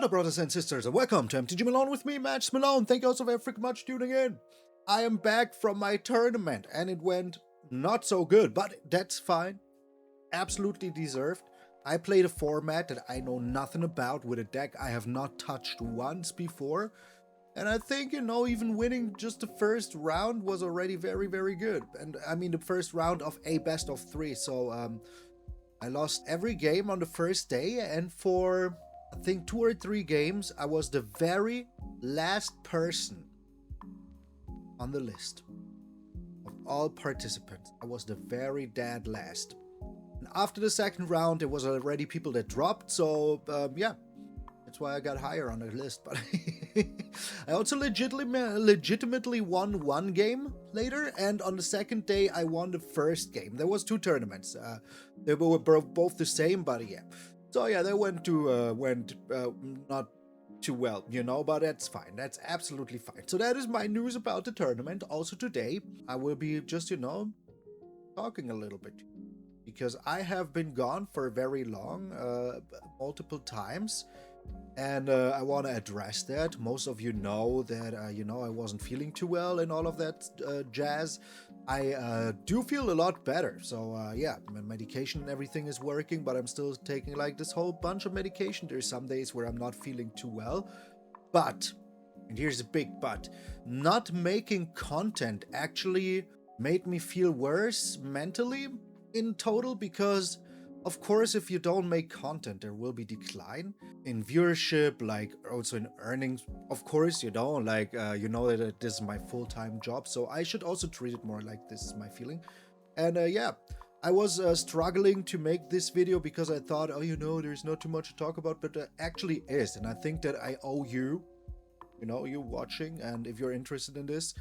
Hello brothers and sisters and welcome to MTG Malone with me, MtgA Malone. Thank you all so very freaking much for tuning in. I am back from my tournament and it went not so good, but that's fine. Absolutely deserved. I played a format that I know nothing about with a deck I have not touched once before. And I think, even winning just the first round was already very, very good. And I mean the first round of a best of 3. So I lost every game on the first day, and for I think 2 or 3 games, I was the very last person on the list of all participants. I was the very dead last. And after the second round, there was already people that dropped, so yeah, that's why I got higher on the list. But I also legitimately won 1 game later, and on the second day, I won the first game. There was 2 tournaments. They were both the same, but yeah. So yeah, they went not too well, but that's fine. That's absolutely fine. So that is my news about the tournament. Also today, I will be just, talking a little bit, because I have been gone for very long, multiple times, and I want to address that. Most of you know that, I wasn't feeling too well and all of that jazz. I do feel a lot better. So, yeah, my medication and everything is working, but I'm still taking like this whole bunch of medication. There's some days where I'm not feeling too well. But, and here's a big but, not making content actually made me feel worse mentally in total, because of course, if you don't make content, there will be decline in viewership, like also in earnings. Of course, like, that this is my full-time job, so I should also treat it more like this is my feeling. And yeah, I was struggling to make this video because I thought, there's not too much to talk about, but actually is. And I think that I owe you, you watching, and if you're interested in this,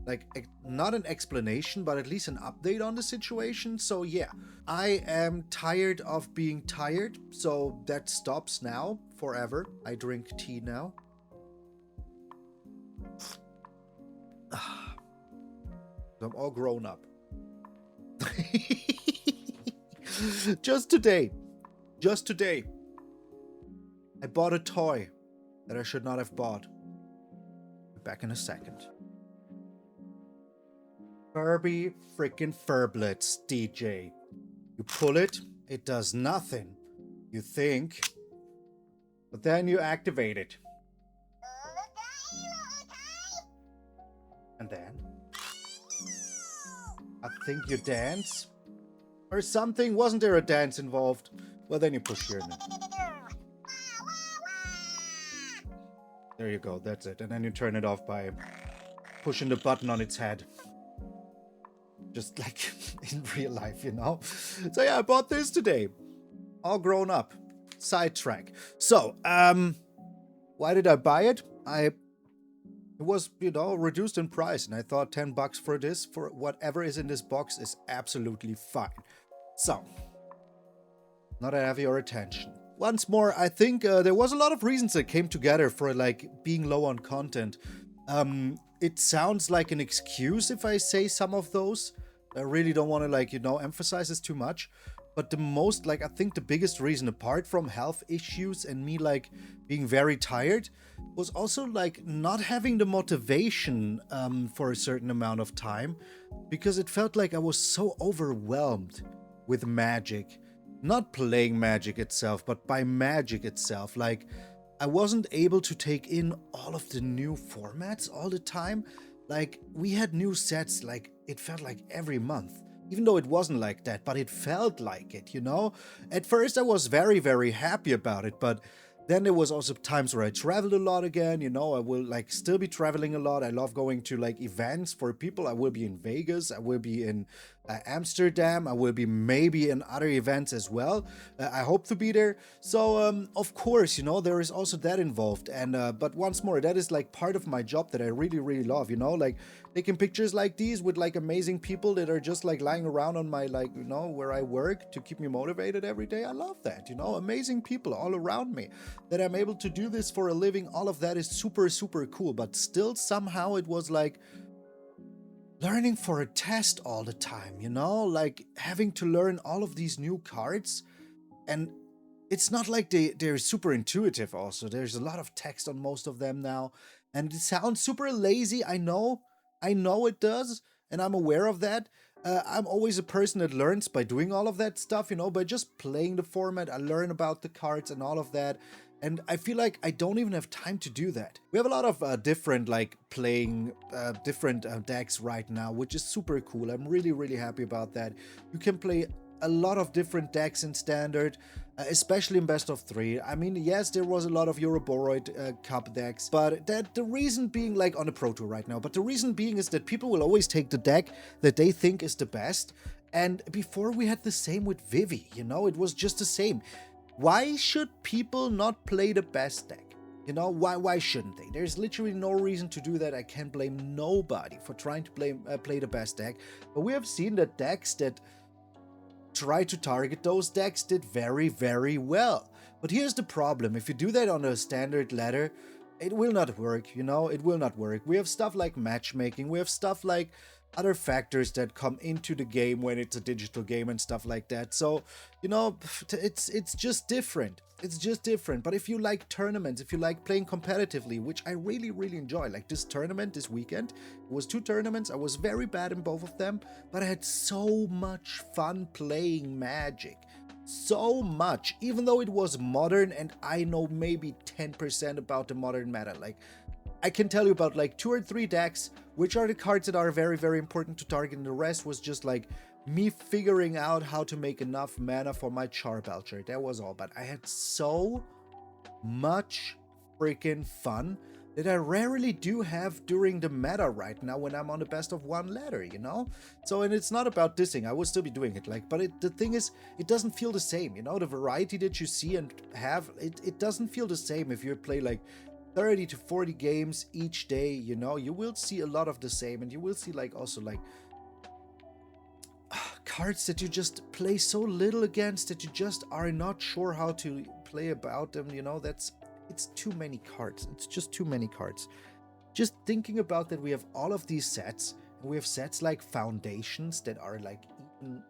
like not an explanation, but at least an update on the situation. So yeah, I am tired of being tired, so that stops now forever. I drink tea now. I'm all grown up. Just today, I bought a toy that I should not have bought. Back in a second. Furby freaking Furblets, DJ. You pull it, it does nothing. You think, but then you activate it. And then I think you dance or something. Wasn't there a dance involved? Well, then you push here. There you go, that's it. And then you turn it off by pushing the button on its head. Just like in real life, So yeah, I bought this today. All grown up. Sidetrack. So, why did I buy it? It was, reduced in price, and I thought $10 for this, for whatever is in this box, is absolutely fine. So, now that I have your attention. Once more, I think there was a lot of reasons that came together for like being low on content. It sounds like an excuse if I say some of those. I really don't want to emphasize this too much. But the most, I think the biggest reason, apart from health issues and me being very tired, was also not having the motivation for a certain amount of time, because it felt like I was so overwhelmed with Magic. Not playing Magic itself, but by Magic itself. I wasn't able to take in all of the new formats all the time. We had new sets, it felt like every month. Even though it wasn't like that, but it felt like it, At first I was very, very happy about it, but then there was also times where I traveled a lot again, I will still be traveling a lot. I love going to events for people. I will be in Vegas, I will be in Amsterdam, I will be maybe in other events as well. I hope to be there. So of course, there is also that involved. And but once more, that is part of my job that I really, really love, taking pictures like these with amazing people that are just lying around on my where I work to keep me motivated every day. I love that, amazing people all around me, that I'm able to do this for a living. All of that is super, super cool. But still somehow it was learning for a test all the time, having to learn all of these new cards. And it's not like they're super intuitive also. There's a lot of text on most of them now, and it sounds super lazy. I know it does, and I'm aware of that. I'm always a person that learns by doing all of that stuff, you know, by just playing the format. I learn about the cards and all of that. And I feel like I don't even have time to do that. We have a lot of different, like, playing different decks right now, which is super cool. I'm really, really happy about that. You can play a lot of different decks in Standard, especially in best of 3. I mean, yes, there was a lot of Euroboroid Cup decks, but the reason being, like, on the Pro Tour right now, but the reason being is that people will always take the deck that they think is the best. And before we had the same with Vivi, you know, it was just the same. Why should people not play the best deck? You know, why shouldn't they? There's literally no reason to do that. I can't blame nobody for trying to play the best deck. But we have seen that decks that try to target those decks did very, very well. But here's the problem. If you do that on a standard ladder, it will not work, you know? It will not work. We have stuff like matchmaking. We have stuff like other factors that come into the game when it's a digital game and stuff like that. So, you know, it's just different. It's just different. But if you like tournaments, if you like playing competitively, which I really, really enjoy, like this tournament this weekend, it was 2 tournaments. I was very bad in both of them, but I had so much fun playing Magic. So much, even though it was modern and I know maybe 10% about the modern meta. Like, I can tell you about like 2 or 3 decks, which are the cards that are very, very important to target, and the rest was just like me figuring out how to make enough mana for my Charbelcher. That was all, but I had so much freaking fun that I rarely do have during the meta right now when I'm on the best of 1 ladder, you know? So, and it's not about dissing, I will still be doing it, like, but the thing is, it doesn't feel the same, you know? The variety that you see and have, it doesn't feel the same if you play like 30 to 40 games each day, you know? You will see a lot of the same, and you will see like also like cards that you just play so little against that you just are not sure how to play about them, you know? It's too many cards. It's just too many cards. Just thinking about that, we have all of these sets, and we have sets like Foundations that are like even,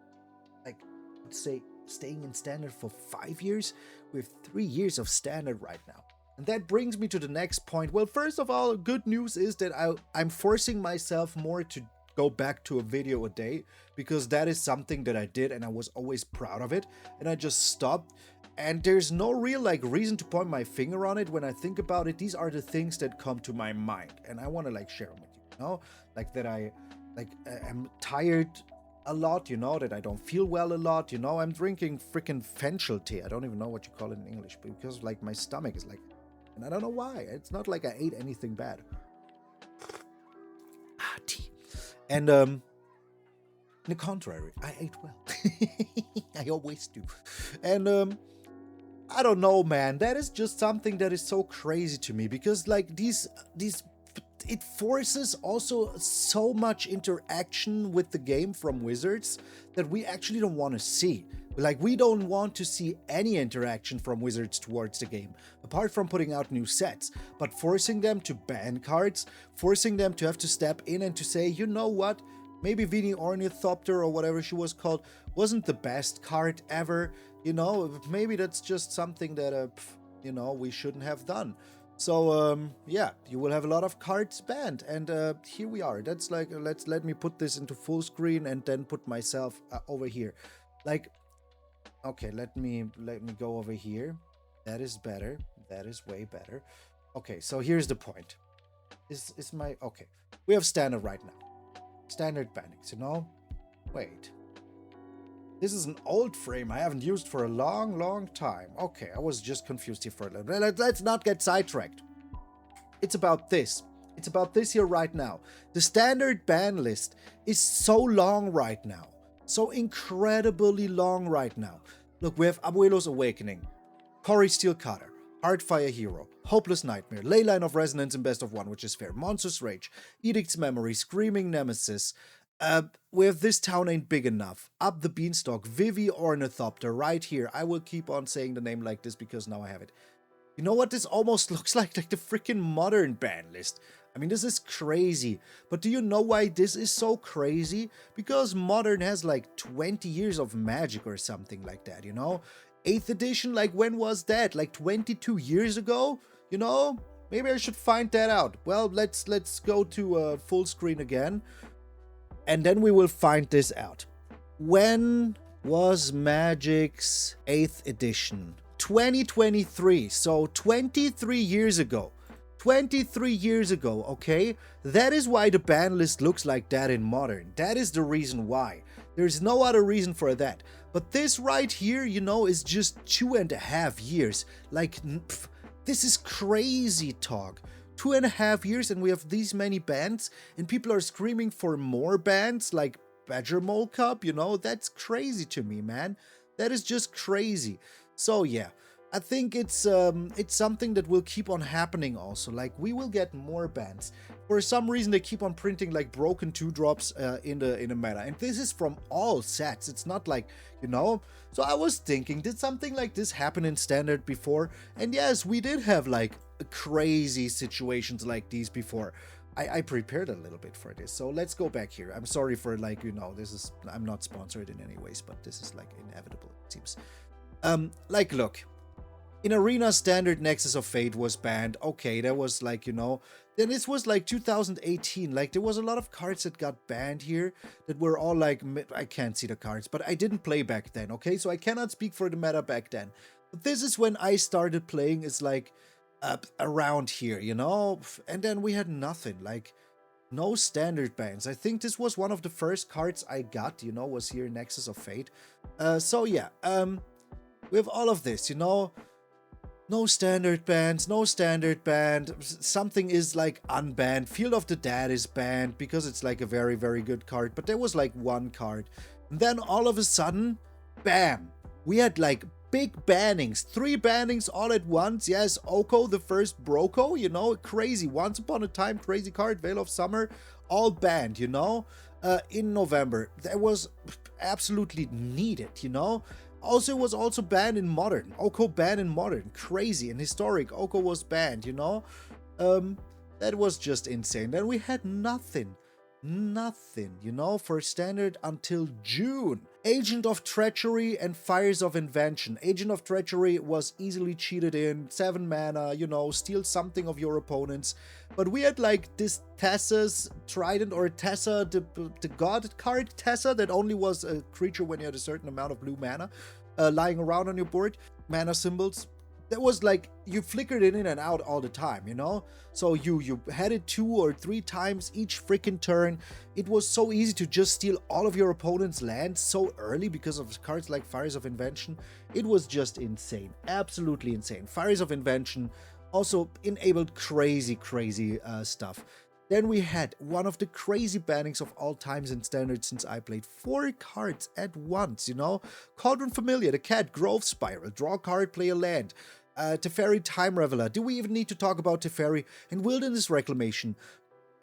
like, let's say, staying in Standard for 5 years. We have 3 years of Standard right now. And that brings me to the next point. Well, first of all, good news is that I'm forcing myself more to go back to a video a day, because that is something that I did and I was always proud of it, and I just stopped. And there's no real like reason to point my finger on it. When I think about it, these are the things that come to my mind, and I want to like share them with you, you know? Like that I'm tired a lot, you know, that I don't feel well a lot, you know? I'm drinking freaking Fenchel tea. I don't even know what you call it in English, but because like my stomach is like, and I don't know why. It's not like I ate anything bad. Tea. And on the contrary, I ate well. I always do. And I don't know, man. That is just something that is so crazy to me, because like these it forces also so much interaction with the game from Wizards that we actually don't want to see. Like, we don't want to see any interaction from Wizards towards the game, apart from putting out new sets, but forcing them to ban cards, forcing them to have to step in and to say, you know what, maybe Vini Ornithopter or whatever she was called wasn't the best card ever, you know, maybe that's just something that, you know, we shouldn't have done. So, yeah, you will have a lot of cards banned, and here we are. That's like, let me put this into full screen and then put myself over here. Like, okay, let me go over here. That is better. That is way better. Okay, so here's the point. Is my okay? We have Standard right now. Standard bannings, you know. Wait. This is an old frame I haven't used for a long, long time. Okay, I was just confused here for a little bit. Let's not get sidetracked. It's about this. It's about this here right now. The Standard ban list is so long right now. So incredibly long right now. Look, we have Abuelo's Awakening, Cory Steelcutter, Heartfire Hero, Hopeless Nightmare, Leyline of Resonance in Best of 1, which is fair, Monstrous Rage, Edict's Memory, Screaming Nemesis. We have This Town Ain't Big Enough, Up the Beanstalk, Vivi Ornithopter right here. I will keep on saying the name like this because now I have it. You know what this almost looks like? Like the freaking modern ban list. I mean, this is crazy. But do you know why this is so crazy? Because Modern has like 20 years of Magic or something like that, you know? 8th edition, like when was that? Like 22 years ago? You know, maybe I should find that out. Well, let's go to full screen again, and then we will find this out. When was Magic's 8th edition? 2023, so 23 years ago. 23 years ago, okay? That is why the ban list looks like that in Modern. That is the reason why. There's no other reason for that. But this right here, you know, is just 2.5 years. Like, this is crazy talk. 2.5 years and we have these many bans and people are screaming for more bans like Badger Mole Cup, you know? That's crazy to me, man. That is just crazy. So yeah, I think it's something that will keep on happening also. Like, we will get more bans. For some reason, they keep on printing like broken 2-drops in the meta. And this is from all sets. It's not like, you know. So I was thinking, did something like this happen in Standard before? And yes, we did have like crazy situations like these before. I prepared a little bit for this. So let's go back here. I'm sorry for, like, you know, I'm not sponsored in any ways, but this is like inevitable, it seems. Like, look. In Arena, Standard Nexus of Fate was banned. Okay, that was like, you know, then this was like 2018. Like, there was a lot of cards that got banned here that were all like, I can't see the cards, but I didn't play back then, okay? So I cannot speak for the meta back then. But this is when I started playing, is like around here, you know? And then we had nothing, like no standard bans. I think this was one of the first cards I got, you know, was here Nexus of Fate. So yeah, we have all of this, you know? No standard bans, no standard banned. Something is like unbanned. Field of the Dead is banned because it's like a very, very good card. But there was like one card. And then all of a sudden, bam. We had like big bannings. 3 bannings all at once. Yes, Oko, the first Broco, you know, crazy. Once upon a time, crazy card. Veil of Summer, all banned, you know. In November. That was absolutely needed, you know. Also, was also banned in Modern. Oko banned in Modern. Crazy. In Historic, Oko was banned, you know? That was just insane. Then we had nothing. Nothing, you know, for Standard until June. Agent of Treachery and Fires of Invention. Agent of Treachery was easily cheated in. 7 mana, you know, steal something of your opponents. But we had like this Tessa's Trident, or Tessa, the god card Tessa, that only was a creature when you had a certain amount of blue mana lying around on your board. Mana symbols. That was like, you flickered it in and out all the time, you know? So you had it 2 or 3 times each freaking turn. It was so easy to just steal all of your opponent's lands so early because of cards like Fires of Invention. It was just insane. Absolutely insane. Fires of Invention also enabled crazy stuff. Then we had one of the crazy bannings of all times in Standard since I played. 4 cards at once, you know? Cauldron Familiar, the cat, Growth Spiral, draw a card, play a land. Teferi Time Reveler. Do we even need to talk about Teferi? And Wilderness Reclamation.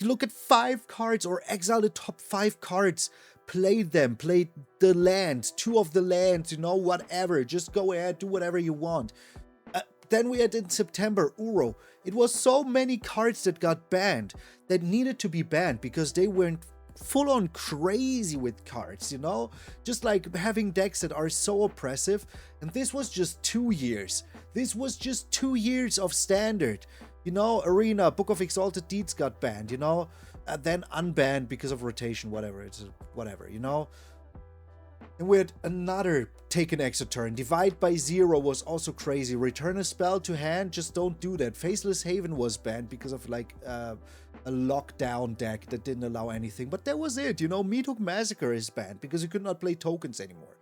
Look at 5 cards, or exile the top 5 cards. Play them, play the lands, 2 of the lands, you know, whatever. Just go ahead, do whatever you want. Then we had in September, Uro. It was so many cards that got banned that needed to be banned because they weren't full on crazy with cards, you know? Just like having decks that are so oppressive. And this was just 2 years. This was just 2 years of Standard. You know, Arena, Book of Exalted Deeds got banned, you know? Then unbanned because of rotation, whatever. It's whatever, you know? And we had another take an extra turn. Divide by 0 was also crazy. Return a spell to hand, just don't do that. Faceless Haven was banned because of like a lockdown deck that didn't allow anything. But that was it, you know. Meathook Massacre is banned because you could not play tokens anymore.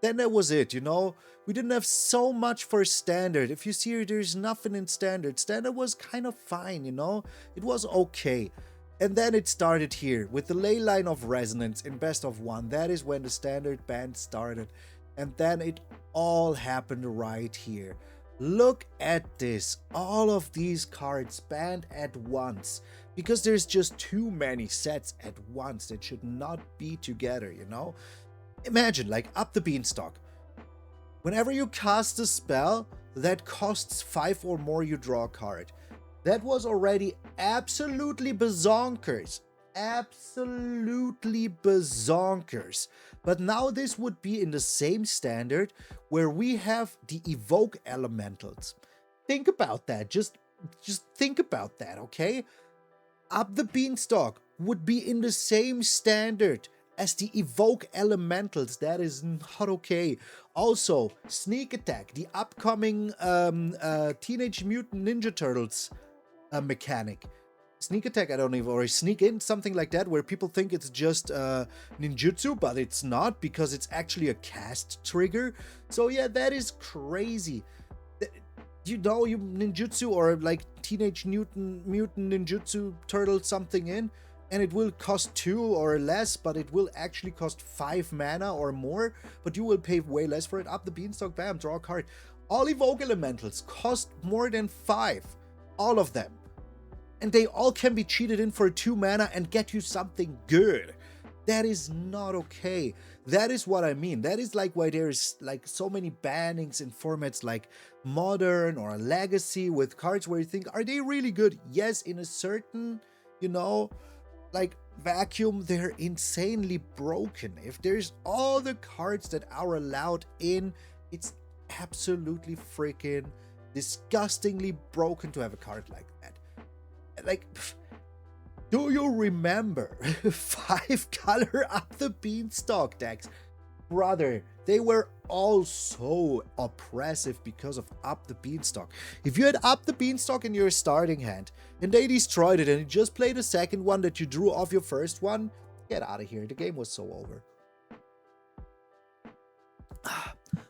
Then that was it, you know. We didn't have so much for Standard. If you see here, there's nothing in Standard. Standard was kind of fine, you know. It was okay. And then it started here with the Ley Line of Resonance in Best of 1. That is when the Standard ban started. And then it all happened right here. Look at this. All of these cards banned at once. Because there's just too many sets at once that should not be together, you know? Imagine, like, Up the Beanstalk. Whenever you cast a spell that costs 5 or more, you draw a card. That was already absolutely bazonkers. absolutely bazonkers. But now this would be in the same standard where we have the evoke elementals. Think about that. Just think about that, okay? Up the Beanstalk would be in the same standard as the evoke elementals. That is not okay. Also, sneak attack, the upcoming Teenage Mutant Ninja Turtles mechanic. Sneak attack, I don't even, or sneak in, something like that, where people think it's just ninjutsu, but it's not, because it's actually a cast trigger. So yeah, that is crazy. You know, you ninjutsu or like Teenage Mutant Ninjutsu Turtle something in, and it will cost 2 or less, but it will actually cost 5 mana or more, but you will pay way less for it. Up the Beanstalk, bam, draw a card. All evoke elementals cost more than 5. All of them. And they all can be cheated in for 2 mana and get you something good. That is not okay. That is what I mean. That is like why there's like so many bannings in formats like Modern or Legacy with cards where you think, are they really good? Yes, in a certain, you know, like vacuum, they're insanely broken. If there's all the cards that are allowed in, it's absolutely freaking disgustingly broken to have a card like that. Like, do you remember 5-color Up the Beanstalk decks? Brother, they were all so oppressive because of Up the Beanstalk. If you had Up the Beanstalk in your starting hand and they destroyed it and you just played a second one that you drew off your first one, get out of here. The game was so over.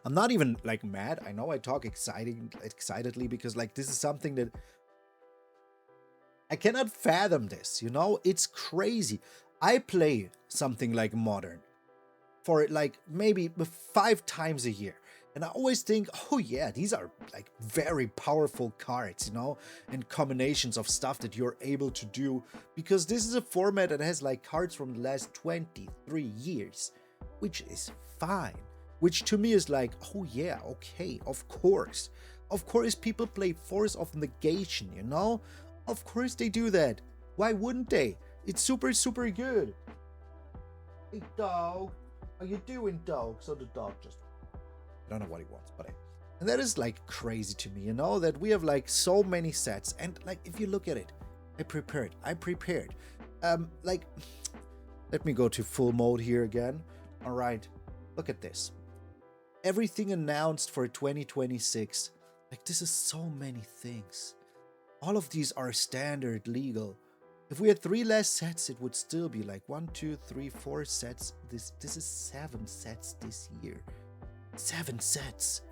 I'm not even like mad. I know I talk excitedly because like this is something that I cannot fathom this, you know? It's crazy. I play something like Modern for like maybe 5 times a year. And I always think, oh yeah, these are like very powerful cards, you know? And combinations of stuff that you're able to do. Because this is a format that has like cards from the last 23 years. Which is fine. Which to me is like, oh yeah, okay, of course. Of course people play Force of Negation, you know? Of course they do that. Why wouldn't they? It's super, super good. Hey, dog. How you doing, dog? So the dog just... I don't know what he wants, but... And that is, like, crazy to me, you know? That we have, like, so many sets. And, like, if you look at it, I prepared. Like... Let me go to full mode here again. Alright. Look at this. Everything announced for 2026. Like, this is so many things. All of these are standard legal. If we had 3 less sets, it would still be like 1, 2, 3, 4 sets. This is 7 sets this year. 7 sets.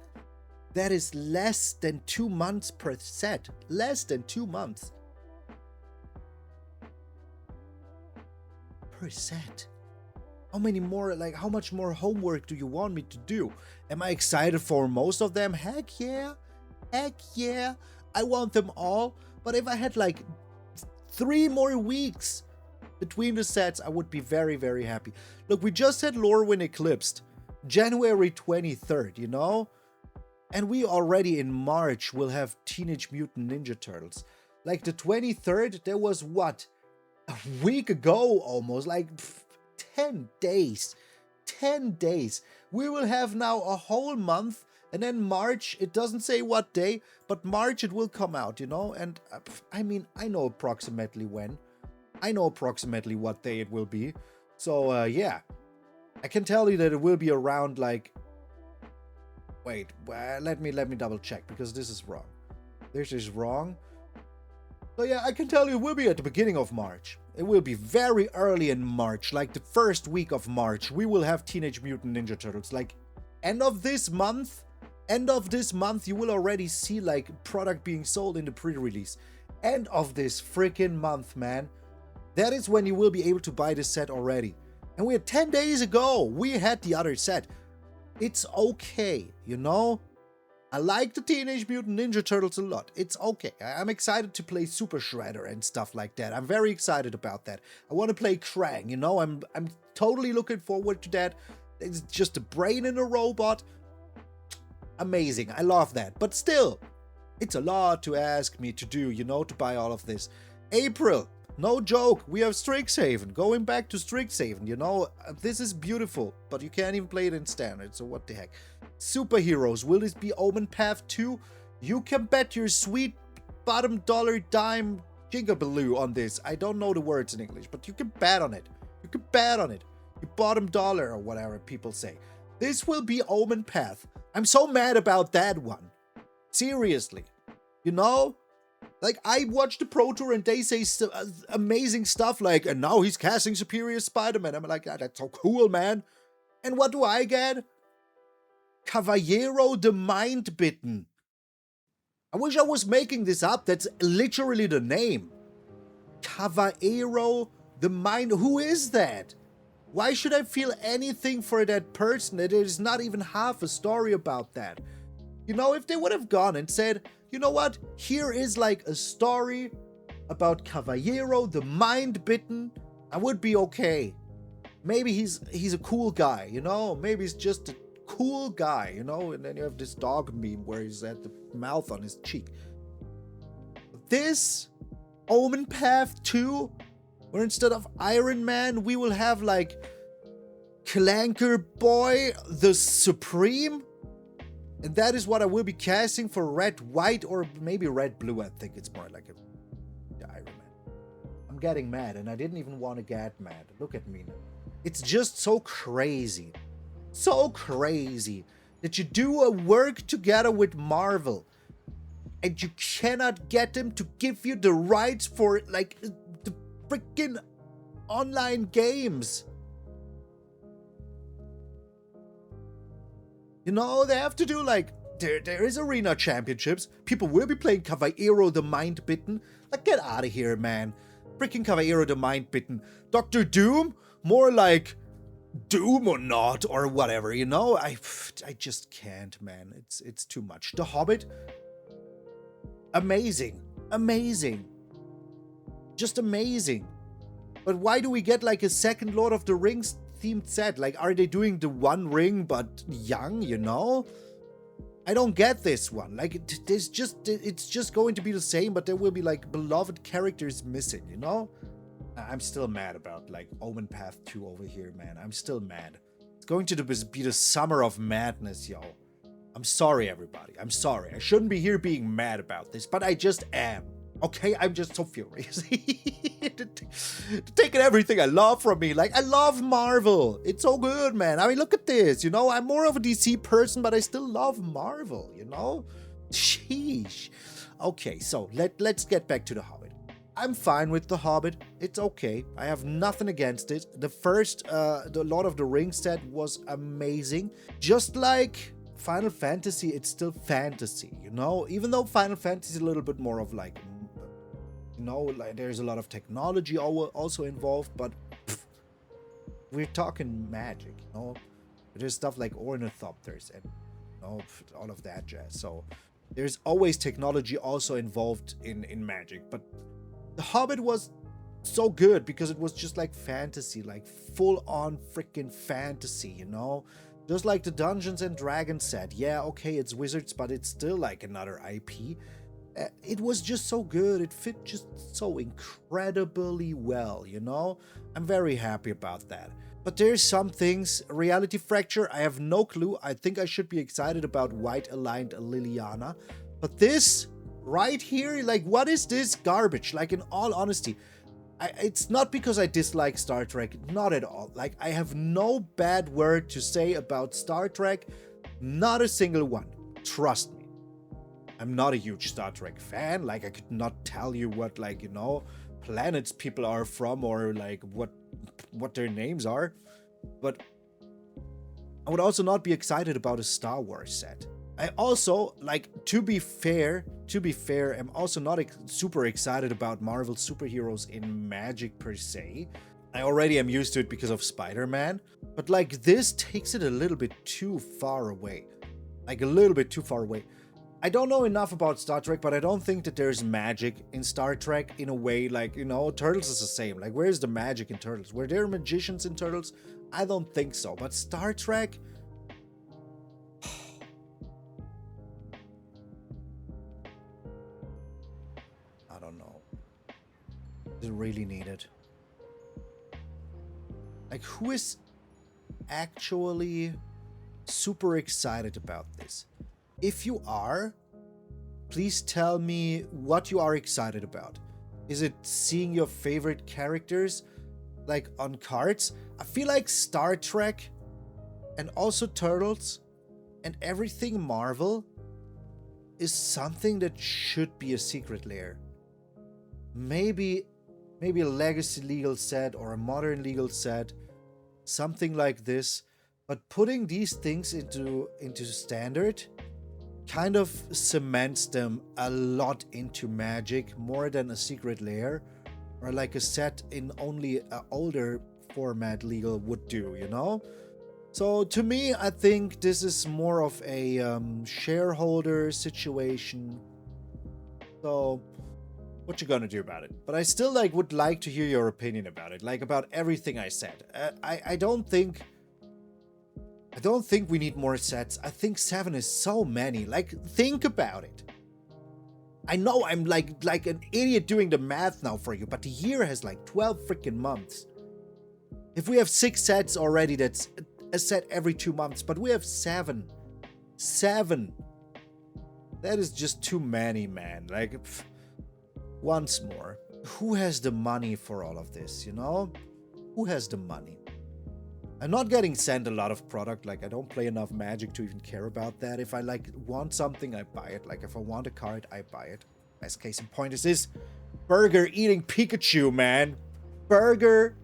That is less than 2 months per set. Less than 2 months. Per set. How many more, like, how much more homework do you want me to do? Am I excited for most of them? Heck yeah. Heck yeah. I want them all, but if I had like 3 more weeks between the sets, I would be very, very happy. Look, we just had Lorwyn Eclipsed, January 23rd, you know? And we already in March will have Teenage Mutant Ninja Turtles. Like the 23rd, there was what? A week ago almost, like 10 days. 10 days. We will have now a whole month. And then March, it doesn't say what day, but March it will come out, you know? And I mean, I know approximately when. I know approximately what day it will be. So, yeah. I can tell you that it will be around, like... Wait, let me double check, because this is wrong. This is wrong. So, yeah, I can tell you it will be at the beginning of March. It will be very early in March, like the first week of March. We will have Teenage Mutant Ninja Turtles. Like, end of this month, you will already see like product being sold in the pre-release. End of this freaking month, man. That is when you will be able to buy this set already. And we had 10 days ago, we had the other set. It's okay, you know? I like the Teenage Mutant Ninja Turtles a lot. It's okay. I'm excited to play Super Shredder and stuff like that. I'm very excited about that. I want to play Krang, you know? I'm totally looking forward to that. It's just a brain in a robot. Amazing. I love that. But still, it's a lot to ask me to do, you know, to buy all of this. April. No joke, we have Strixhaven. Going back to Strixhaven, you know, this is beautiful, but you can't even play it in standard, so what the heck. Superheroes, will this be Omen Path 2? You can bet your sweet bottom dollar dime jingabaloo on this. I don't know the words in English, but you can bet on it. You can bet on it. You bottom dollar or whatever people say. This will be Omen Path. I'm so mad about that one. Seriously. You know? Like, I watched the Pro Tour and they say amazing stuff like, and now he's casting Superior Spider-Man. I'm like, that's so cool, man. And what do I get? Caballero the Mind Bitten. I wish I was making this up. That's literally the name. Caballero the Mind. Who is that? Why should I feel anything for that person? There is not even half a story about that. You know, if they would have gone and said, you know what? Here is like a story about Caballero, the Mind Bitten. I would be okay. Maybe he's a cool guy, you know? Maybe he's just a cool guy, you know? And then you have this dog meme where he's at the mouth on his cheek. This Omen Path 2, where instead of Iron Man, we will have like Clanker Boy the Supreme. And that is what I will be casting for red, white, or maybe red, blue. I think it's more like a Iron Man. I'm getting mad, and I didn't even want to get mad. Look at me now. It's just so crazy. So crazy that you do a work together with Marvel and you cannot get them to give you the rights for like the freaking online games. You know, they have to do like, there is arena championships. People will be playing Caballero the Mind Bitten. Like, get out of here, man. Freaking Caballero the Mind Bitten. Dr. Doom? More like Doom or not, or whatever, you know? I just can't, man. It's too much. The Hobbit? Amazing. Amazing. Just amazing. But why do we get like a second Lord of the Rings themed set? Like, are they doing the One Ring but young, you know? I don't get this one. Like, it's just going to be the same, but there will be like beloved characters missing, you know? I'm still mad about like Omen Path 2 over here, man. I'm still mad. It's going to be the summer of madness, yo. I'm sorry, everybody. I'm sorry. I shouldn't be here being mad about this, but I just am. Okay, I'm just so furious. Taking everything I love from me. Like, I love Marvel. It's so good, man. I mean, look at this. You know, I'm more of a DC person, but I still love Marvel, you know? Sheesh. Okay, so let's get back to The Hobbit. I'm fine with The Hobbit. It's okay. I have nothing against it. The first, the Lord of the Rings set was amazing. Just like Final Fantasy, it's still fantasy, you know? Even though Final Fantasy is a little bit more of like, you know, like there's a lot of technology also involved, but we're talking magic, you know? There's stuff like ornithopters and, you know, all of that jazz. So there's always technology also involved in magic, but The Hobbit was so good because it was just like fantasy, like full-on freaking fantasy, you know? Just like the Dungeons and Dragons set. Yeah, okay, it's Wizards, but it's still like another IP. It was just so good. It fit just so incredibly well, you know? I'm very happy about that. But there's some things. Reality Fracture, I have no clue. I think I should be excited about White Aligned Liliana. But this right here, like, what is this garbage? Like, in all honesty, it's not because I dislike Star Trek, not at all. Like, I have no bad word to say about Star Trek, not a single one. Trust me. I'm not a huge Star Trek fan. Like, I could not tell you what, like, you know, planets people are from or like what their names are. But I would also not be excited about a Star Wars set. I also, like, to be fair, I'm also not super excited about Marvel superheroes in magic per se. I already am used to it because of Spider-Man, but like this takes it a little bit too far away. Like a little bit too far away. I don't know enough about Star Trek, but I don't think that there's magic in Star Trek in a way like, you know, Turtles is the same. Like, where's the magic in Turtles? Were there magicians in Turtles? I don't think so, but Star Trek... it really needed. Like, who is actually super excited about this? If you are, please tell me what you are excited about. Is it seeing your favorite characters like on cards? I feel like Star Trek and also Turtles and everything Marvel is something that should be a secret lair. Maybe a legacy legal set or a modern legal set, something like this. But putting these things into standard kind of cements them a lot into Magic, more than a secret lair or like a set in only an older format legal would do, you know? So to me, I think this is more of a shareholder situation. So what you gonna do about it? But I still would like to hear your opinion about it, like about everything I said. I don't think we need more sets. I think 7 is so many. Like, think about it. I know I'm like an idiot doing the math now for you, but the year has like 12 freaking months. If we have 6 sets already, that's a set every 2 months, but we have 7. 7. That is just too many, man. Like, once more, who has the money for all of this, you know? Who has the money? I'm not getting sent a lot of product. Like, I don't play enough Magic to even care about that. If I want something, I buy it. Like, if I want a card, I buy it. Best case in point is this burger eating Pikachu, man. Burger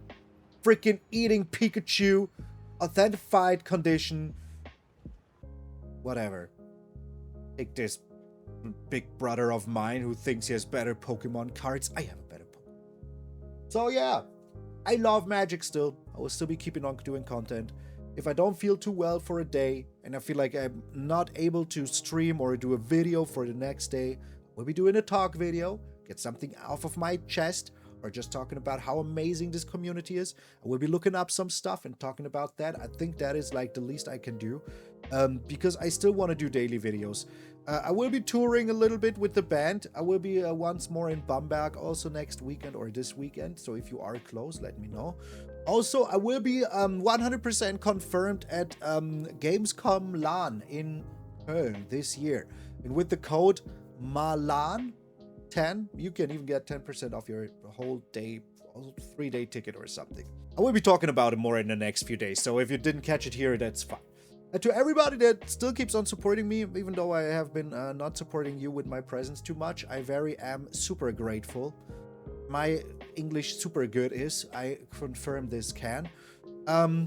freaking eating Pikachu. Authentified condition. Whatever. Take this big brother of mine who thinks he has better Pokemon cards. I have a better Pokemon. So yeah, I love Magic still. I will still be keeping on doing content. If I don't feel too well for a day and I feel like I'm not able to stream or do a video for the next day, we'll be doing a talk video, get something off of my chest, or just talking about how amazing this community is. I will be looking up some stuff and talking about that. I think that is like the least I can do, because I still want to do daily videos. I will be touring a little bit with the band. I will be once more in Bamberg also next weekend or this weekend. So if you are close, let me know. Also, I will be 100% confirmed at Gamescom LAN in Köln this year. And with the code MALAN10, you can even get 10% off your whole day, 3-day ticket or something. I will be talking about it more in the next few days. So if you didn't catch it here, that's fine. And to everybody that still keeps on supporting me, even though I have been not supporting you with my presence too much, I am super grateful. My English super good is, I confirm this can.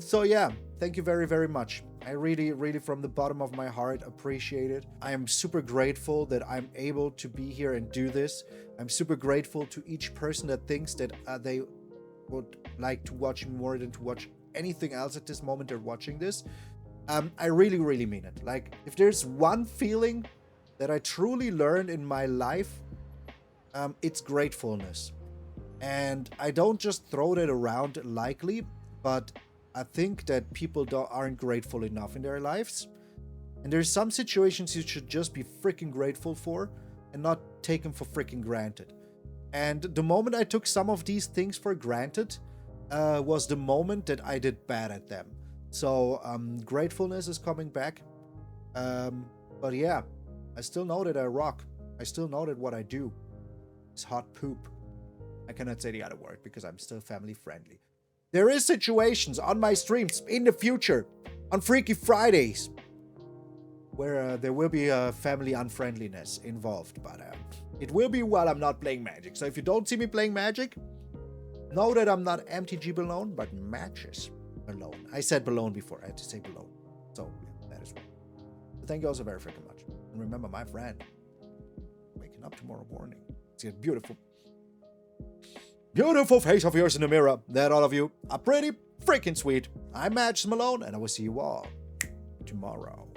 So yeah, thank you very, very much. I really, really from the bottom of my heart appreciate it. I am super grateful that I'm able to be here and do this. I'm super grateful to each person that thinks that they would like to watch me more than to watch anything else at this moment they're watching this. I really, really mean it. Like, if there's one feeling that I truly learned in my life, it's gratefulness. And I don't just throw that around lightly, but I think that people aren't grateful enough in their lives. And there's some situations you should just be freaking grateful for and not take them for freaking granted. And the moment I took some of these things for granted was the moment that I did bad at them. So gratefulness is coming back. But yeah, I still know that I rock. I still know that what I do is hot poop. I cannot say the other word because I'm still family friendly. There is situations on my streams in the future, on Freaky Fridays, where there will be family unfriendliness involved. But it will be while I'm not playing Magic. So if you don't see me playing Magic, know that I'm not MTG Malone, but Matches Malone. I said Malone before. I had to say Malone. So yeah, that is right. So thank you also very freaking much. And remember, my friend, waking up tomorrow morning. See a beautiful face of yours in the mirror. That all of you are pretty freaking sweet. I'm Matches Malone, and I will see you all tomorrow.